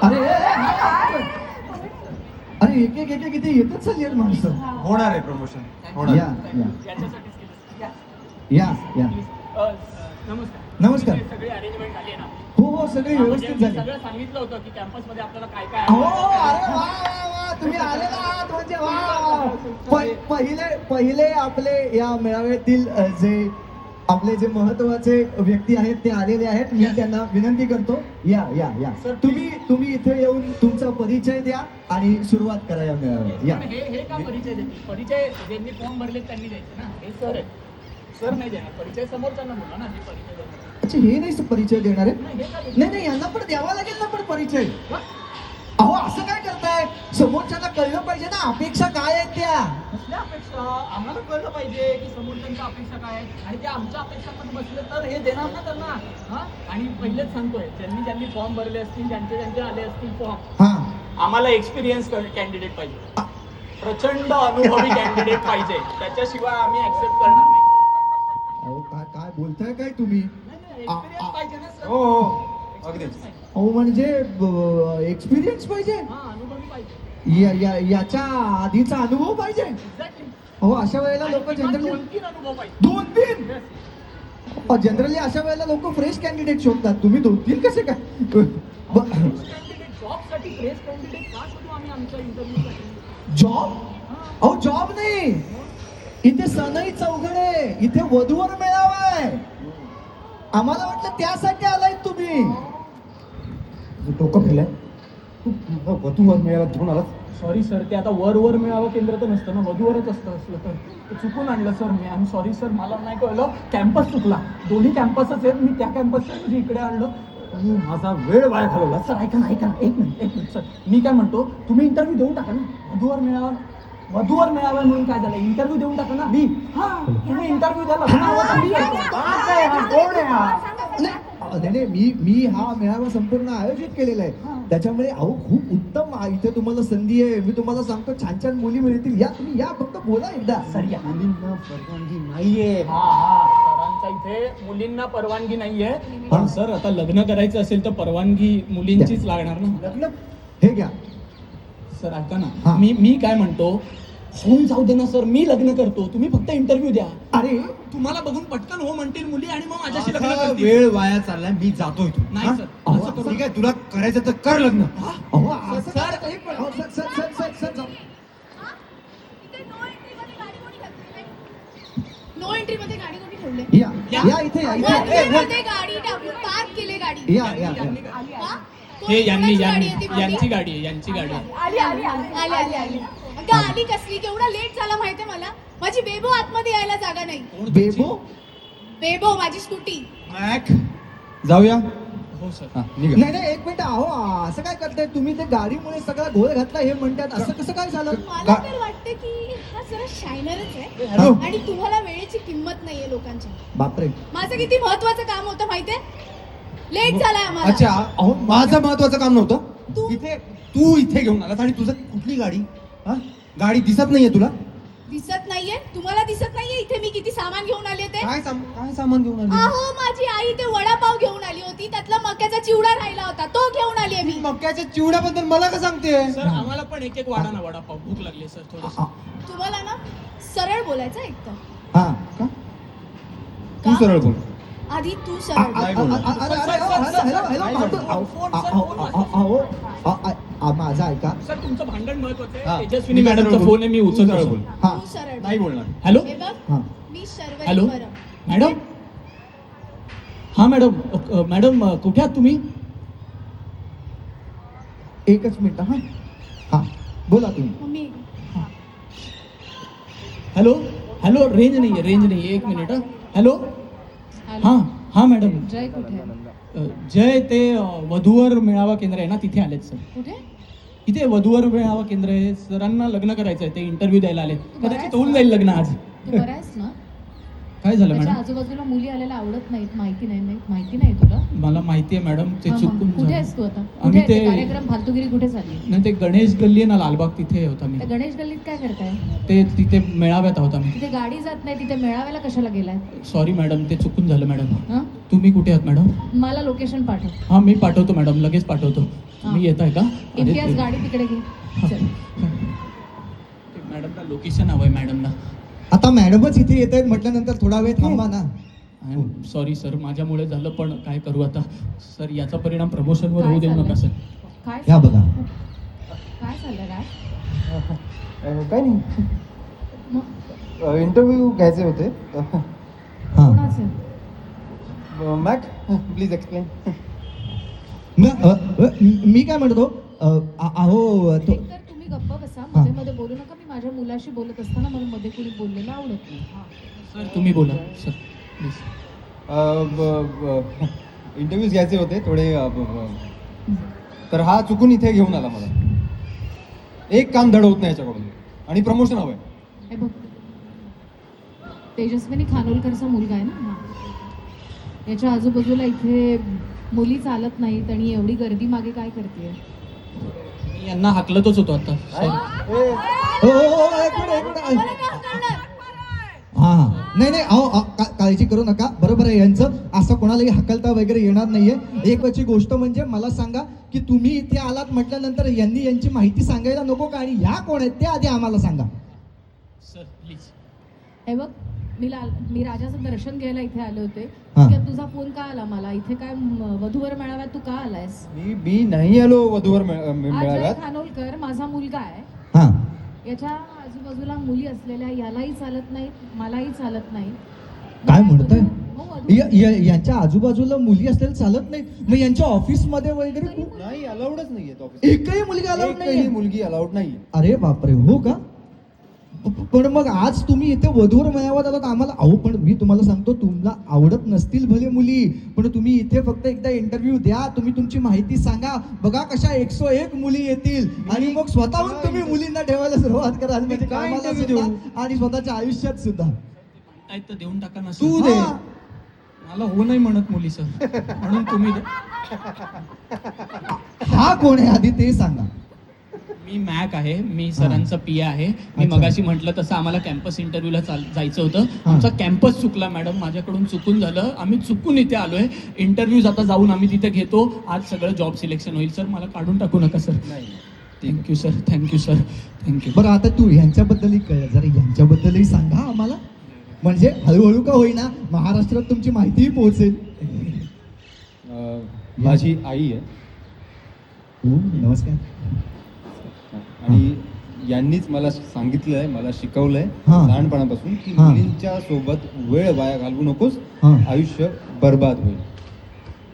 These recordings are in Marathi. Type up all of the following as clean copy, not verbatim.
अरे अरे एक एक एक एक इथे येतच चालली आहेत माणसं. होणार आहे प्रमोशन, होणार. या या या नमस्कार. नमस्कार. सगळी अरेंजमेंट झाली आहे ना? हो हो सगळे व्यवस्थित म्हणजे झाले. सगळं सांगितलं होतं की कॅम्पस मध्ये आपल्याला काय काय हो अरे वा वा वा तुम्ही आलेला आहात म्हणजे वा. पहिले पहिले आपले या मेळाव्यातील जे आपले जे महत्वाचे व्यक्ती आहेत ते आलेले आहेत. मी त्यांना विनंती करतो या या या तुम्ही इथे येऊन तुमचा परिचय द्या आणि सुरुवात करा या मेळाव्यात. या हे का परिचय देतील? परिचय ज्यांनी फॉर्म भरले त्यांनी द्यायचे ना. हे सर आहे. सर नाही देणार परिचय, समोरच्यांना बोला ना. हे परिचय देणार. अच्छा हे नाही परिचय देणार आहे? नाही, हे का देणार? नाही नाही यांना पण द्यावा लागेल ना पण परिचय. अहो असं काय करताय? समोरच्याला कळलं पाहिजे ना अपेक्षा काय आहेत त्या. कसल्या अपेक्षा? आम्हाला कळलं पाहिजे की समोरच्यांच्या अपेक्षा काय आहेत आणि ते आमच्या अपेक्षांमध्ये बसले तर हे देणार ना त्यांना. हा आणि पहिलेच सांगतोय, ज्यांनी फॉर्म भरले असतील, ज्यांचे आले असतील फॉर्म, हा आम्हाला एक्सपिरियन्स कॅन्डिडेट पाहिजे. प्रचंड अनुभवी कॅन्डिडेट पाहिजे. त्याच्याशिवाय आम्ही ऍक्सेप्ट करणार नाही. अहो काय काय बोलताय काय तुम्ही? एक्सपिरियन्स पाहिजे ना सर. हो हो अगदीच. अहो म्हणजे एक्सपिरियन्स पाहिजे. हा, अनुभवी पाहिजे. याच्या आधीचा अनुभव पाहिजे. एक्झॅक्टली. हो अशा वेळेला लोक जनरली 2-3 अनुभव पाहिजे. 2-3 जनरली अशा वेळेला लोक फ्रेश कॅन्डिडेट शोधतात. तुम्ही 2-3 कसे काय? जॉबसाठी फ्रेश कॅन्डिडेट का शोधू आम्ही आमच्या इंटरव्ह्यूसाठी? जॉब? अहो जॉब नाही, इथे सनई चौघडे, इथे वधूवर मेळावा आहे. आम्हाला वाटलं त्यासाठी आलाय तुम्ही. डोकं फिरलंय. वधूवर मेळावा घेऊन आलात. सॉरी सर, ते आता वर मेळावं केंद्र तर नसतं ना, वधूवरच असलं तर ते चुकून आणलं sir me. I am sorry sir, मला नाही कळलं. कॅम्पस चुकला. दोन्ही कॅम्पसच आहेत. मी त्या कॅम्पसच्या म्हणजे इकडे आणलं. माझा वेळ वाया घालवला. सर ऐका ना एक मिनिट सर, मी काय म्हणतो, तुम्ही इंटरव्ह्यू देऊन टाका ना. वधूवर मेळावा म्हणून काय झालं, इंटरव्ह्यू देऊन टाका ना. मी तुम्ही इंटरव्ह्यू द्या. नाही मी हा मेळावा संपूर्ण आयोजित केलेला आहे. त्याच्यामुळे अहो खूप उत्तम इथे तुम्हाला संधी आहे. मी तुम्हाला सांगतो छान छान मुली मिळतील. या तुम्ही या, फक्त बोला एकदा. सर या. मुलींना परवानगी नाहीये. सरांच्या इथे मुलींना परवानगी नाहीये. पण सर आता लग्न करायचं असेल तर परवानगी मुलींचीच लागणार ना. लग्न हे घ्या. सर ऐका हा. ना, मी काय म्हणतो, होऊन जाऊ दे ना सर, मी लग्न करतो, तुम्ही फक्त इंटरव्ह्यू द्या. अरे तुम्हाला बघून पटकन हो म्हणतील मुली आणि मग माझ्याशी लग्न माझा करतील. वेळ वाया चाललाय. मी जातोय तू. नाही सर, अहो, असं करू ठीक आहे, तुला करायचं तर कर लग्न. अहो असं सर, काय? एक मिनिट. अहो, सर नो एंट्री मध्ये गाडी कोणी ठेवले? या इथे या इथे. मध्ये गाडी टाकून पार्क केले गाडी. या हा? हे कोणाची गाडी आहे ती मोठी? यांची गाडी आहे, यांची गाडी आहे. आली. अगं आली कसली? केवढा लेट झाला माहितीये मला. माझी बेबो आतमध्ये यायला जागा नाही. बेबो माझी स्कूटी. मॅक जाऊया. हो सर. हा, निघा. नाही एक मिनिट. अहो असं काय करताय तुम्ही? ते गाडीमुळे सगळा घोळ घातला हे म्हणतात. असं कसं काय झालं? मला तर वाटतं की हा जरा शायनरच आहे हॅलो. आणि तुम्हाला वेळेची किंमत नाहीये लोकांची. बापरे. माझं किती महत्वाचं काम होतं माहितीये. लेट झालाय आम्हाला. अच्छा, अहो माझं महत्वाचं काम नव्हतं. तू- तू इथे घेऊन आलास आणि तुझं कुठली गाडी? हा, गाडी दिसत नाहीये तुला? दिसत नाहीये? तुम्हाला दिसत नाहीये इथे मी किती सामान घेऊन आले ते? काय सामान घेऊन आली? अहो माझी आई ते वडापाव घेऊन आली होती. त्यातला मक्याचा चिवडा राहिला होता, तो घेऊन आली मी. मक्याच्या चिवड्याबद्दल मला का सांगते? सर आम्हाला पण एक वाढा ना वडापाव, भूक लागली सर थोडस. तुम्हाला ना सरळ बोलायचं एकतर. हा का? तू सरळ बोल. आधी तू सरळ बोल. माझा ऐका. सर तुमचं भांडण महत्वाचं हा. आहे. तेजस्विनी मॅडमचा फोन आहे, मी तू उचलतो सरळ सर. बोल. हा तू सरळ नाही बोल. बोलणार. हॅलो हे बघ, हा. मी हॅलो शर्वरी मॅडम. हा मॅडम कुठे आहात तुम्ही? एकच मिनिट. हा बोला तुम्ही. मम्मी हॅलो रेंज नाहीये एक मिनिट. हॅलो हा मॅडम. जय कुठे आहे? जय ते वधूवर मेळावा केंद्र आहे ना, तिथे आलेत सर. कुठे? इथे वधूवर मेळावा केंद्र आहे. सरांना लग्न करायचं आहे, ते इंटरव्ह्यू द्यायला आले. कदाचित होऊन जाईल लग्न आज. तू बरा आहेस ना? काय झालं त्याच्या मॅडम? आजूबाजूला मुली आलेल्या आवडत नाहीत. माहिती नाही तुला? मला माहिती आहे मॅडम, ते हा, चुकून मग कुठे झालं. आहेस तू आता? आम्ही कुठे आहे ते ते कार्यक्रम फालतूगिरी कुठे झाली? नाही, ते गणेश गल्ली आहे ना लालबाग, तिथे होता मी. त्या गणेश गल्लीत काय करताय? ते तिथे मेळाव्यात होता मी. तिथे गाडी जात नाही, तिथे मेळाव्याला कशाला गेलाय? सॉरी मॅडम, ते चुकून झालं मॅडम. हा? तुम्ही कुठे आहात मॅडम? मला लोकेशन पाठव. हा मी पाठवतो मॅडम, लगेच पाठवतो. तुम्ही येताय का? अरे इम्तियाज ते- गाडी तिकडे घे चल. ते मॅडमला लोकेशन हवंय मॅडमला. आता मॅडमच इथे येत आहेत म्हटल्यानंतर थोडा वेळ थांबा ना. आय एम सॉरी सर, माझ्यामुळे झालं, पण काय करू आता सर, याचा परिणाम प्रमोशनवर काय होऊ देऊ चाललंय? नका सर. काय या चाललंय? बघा. काय चाललंय राज? काय नाही मग इंटरव्ह्यू घ्यायचे होते हा मॅक प्लीज एक्सप्लेन. मी काय म्हणतो अहो तो एकतर तुम्ही गप्प बसा, मध्ये मध्ये बोलू नका. मी माझ्या मुलाशी बोलत असताना मला मध्ये कोणी बोललेलं आवडत नाही. सर तुम्ही बोला सर प्लीज. इंटरव्ह्यूज घ्यायचे होते थोडे तर हा चुकून इथे घेऊन आला मला. एक काम धड होत नाही याच्याकडून आणि प्रमोशन हवंय. हे बघ, तेजस्विनी खानोलकरचा मुलगा आहे ना हा. याच्या आजूबाजूला इथे मुली चालत नाहीत आणि एवढी गर्दी मागे काय करते? मी यांना हाकलतच होतो आता सॉरी. हो, एक मिनिट. हा नाही नाही अहो काळजी करू नका. बरोबर आहे यांचं, असं कोणालाही हकलता वगैरे येणार नाहीये. एक वेळची गोष्ट म्हणजे मला सांगा की तुम्ही इथे आलात म्हटल्यानंतर यांनी यांची माहिती सांगायला नको का? आणि ह्या कोण आहेत ते आधी आम्हाला सांगा. Sir please. हे बघ, मी राजाचं दर्शन घ्यायला इथे आले होते. हा. की तुझा फोन का आला मला? इथे काय वधूवर मेळाव्यात तू का आलायस? मी नाही आलो वधूवर अजय मेळाव्यात. खानोलकर माझा मुलगा आहे. हा याच्या आजूबाजूला मुली असलेल्या यालाही चालत नाहीत, मलाही चालत नाही. काय म्हणताय? हो, वधू- यांच्या आजूबाजूला मुली असतील चालत नाहीत, मग यांच्या ऑफिस मध्ये वगैरे नाही अलाउडच नाहीये ऑफिस. एकही मुलगी अलाउड नाही. मुलगी अलाउड नाहीये. अरे बापरे, हो का? पण मग आज तुम्ही इथे वधूवर मेळाव्यात आलात आम्हाला. अहो पण मी तुम्हाला सांगतो, तुम्हाला आवडत नसतील भले मुली, पण तुम्ही इथे फक्त एकदा इंटरव्ह्यू द्या, तुम्ही तुमची माहिती सांगा. बघा कशा 101 मुली येतील आणि मग स्वतःहून तुम्ही मुलींना ठेवायला सुरुवात कराल. म्हणजे काय कामाला interview सुद्धा आणि स्वतःच्या आयुष्यात सुद्धा. म्हणतायत तर देऊन टाका ना सर. तू दे. हा. मला हो नाही म्हणत मुली सर, म्हणून तुम्ही द्या. हा कोण आहे आधी ते सांगा. मी मॅक आहे, मी सरांचा पी आहे. मी अच्छा. मगाशी म्हटलं तसं आम्हाला कॅम्पस इंटरव्ह्यूला जायचं होतं. हा. आमचा कॅम्पस चुकला मॅडम, माझ्याकडून चुकून झालं. आम्ही चुकून इथे आलोय. इंटरव्ह्यूज आता जाऊन आम्ही तिथे घेतो. आज सगळं जॉब सिलेक्शन होईल सर, मला काढून टाकू नका सर. नाही thank you sir, thank you sir, thank you. बरं आता तू यांच्याबद्दलही कळ, जरा यांच्याबद्दलही सांगा आम्हाला. म्हणजे हळूहळू का होईना महाराष्ट्रात तुमची माहितीही पोहोचेल. माझी आई आहे हो, नमस्कार. आणि यांनीच मला सांगितलंय, मला शिकवलंय हा. लहानपणापासून की हा. मुलींच्या सोबत वेळ वाया घालवू नकोस, हा. आयुष्य बर्बाद होईल.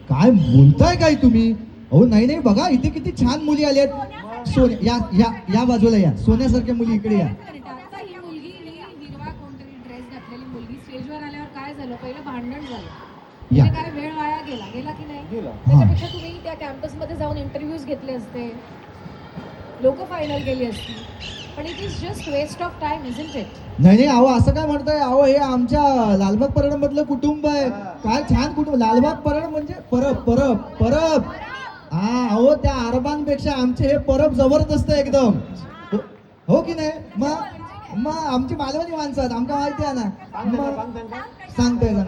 काय बोलताय काय तुम्ही? अहो नाही नाही, बघा इथे किती छान मुली आल्या आहेत. सोन्या या या या बाजूला या, सोन्यासारख्या मुली इकडे या. आता ही मुलगी हिरवा कोणतरी ड्रेस घातलेली मुलगी स्टेजवर आल्यावर काय झालं? पहिलं भांडण झालं. या. म्हणजे काय वेळ वाया गेला की नाही? गेला. त्याच्यापेक्षा तुम्ही त्या कॅम्पसमध्ये जाऊन इंटरव्ह्यूज घेतले असते, लोक फायनल गेली असती. पण it is just waste of time, isn't it? नाही नाही, अहो असं काय म्हणताय? अहो हे आमच्या लालबाग परळ मधलं कुटुंब आहे. काय छान कुटुंब. लालबाग परळ म्हणजे परब. हा, अहो त्या अरबांपेक्षा आमचे हे परब जबरदस्त आहे एकदम. हो की नाही? मग आमची मालवणी माणसं आहेत, आमका माहिती आहे ना. मग सांगतोय ना.